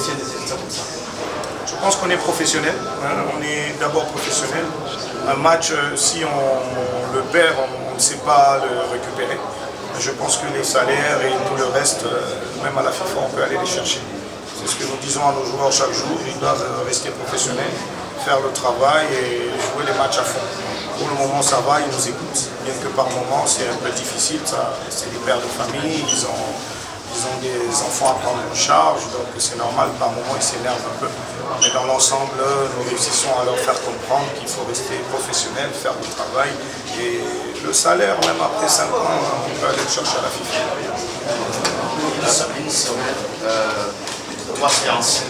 obtient des résultats comme ça? Je pense qu'on est professionnel, hein, on est d'abord professionnel. Un match, si on le perd, on ne sait pas le récupérer. Je pense que les salaires et tout le reste, même à la FIFA, on peut aller les chercher. C'est ce que nous disons à nos joueurs chaque jour, ils doivent rester professionnels, faire le travail et jouer les matchs à fond. Pour le moment ça va, ils nous écoutent, bien que par moment c'est un peu difficile, c'est des pères de famille, ils ont des enfants à prendre en charge, donc c'est normal, par moment ils s'énervent un peu. Mais dans l'ensemble, nous réussissons à leur faire comprendre qu'il faut rester professionnel, faire du travail. Et le salaire, même après 5 ans, on peut aller le chercher à la FIFA. Une semaine, 3 séances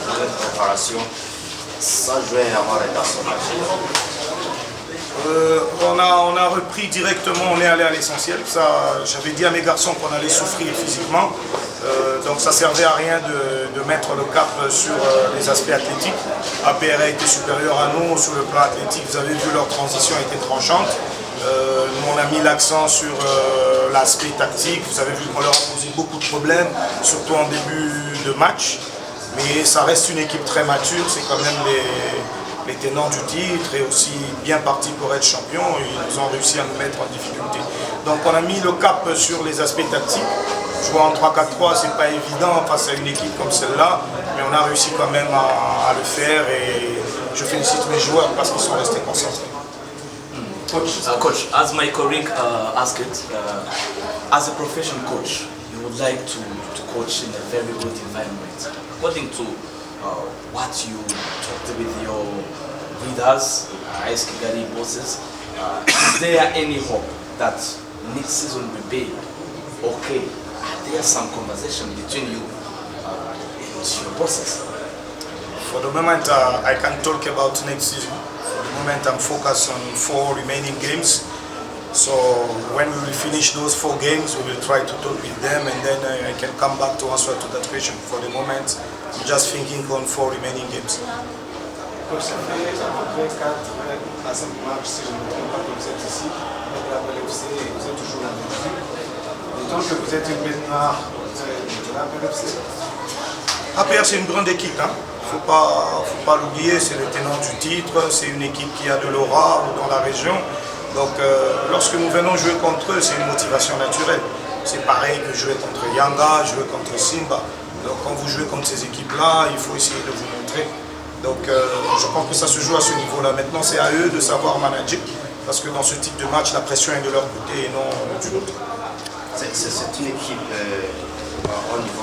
de préparation, sans jouer avant les garçons. On a repris directement, on est allé à l'essentiel. J'avais dit à mes garçons qu'on allait souffrir physiquement, donc ça ne servait à rien de mettre le cap sur les aspects athlétiques. APR a été supérieur à nous sur le plan athlétique, vous avez vu leur transition a été tranchante. On a mis l'accent sur l'aspect tactique, vous avez vu qu'on leur a posé beaucoup de problèmes, surtout en début de match. Mais ça reste une équipe très mature, c'est quand même les tenants du titre et aussi bien partis pour être champions. Ils ont réussi à nous mettre en difficulté. Donc on a mis le cap sur les aspects tactiques. Jouer en 3-4-3, c'est pas évident face à une équipe comme celle-là, mais on a réussi quand même à le faire et je félicite mes joueurs parce qu'ils sont restés concentrés. Coach, as my colleague asked, as a professional coach, you would like to coach in a very good environment. According to what you talked with your leaders, AS Kigali bosses, is there any hope that next season will be okay? Are there some conversation between you and your bosses? For the moment, I can't talk about next season. For the moment, I'm focused on 4 remaining games. So when we will finish those 4 games, we will try to talk with them and then I can come back to answer to that question. For the moment, I'm just thinking on 4 remaining games. Coach, ça fait à peu près 4 à 5 matchs, si je ne me trompe pas, que vous êtes ici, avec la PLFC, et vous êtes toujours invaincu. D'autant que vous êtes une bête noire de la PLFC. APR, c'est une grande équipe. Hein. Faut pas l'oublier, c'est le tenant du titre, c'est une équipe qui a de l'aura dans la région. Donc lorsque nous venons jouer contre eux, c'est une motivation naturelle. C'est pareil que jouer contre Yanga, jouer contre Simba. Donc quand vous jouez contre ces équipes-là, il faut essayer de vous montrer. Donc je pense que ça se joue à ce niveau-là. Maintenant, c'est à eux de savoir manager. Parce que dans ce type de match, la pression est de leur côté et non du nôtre. C'est une équipe au niveau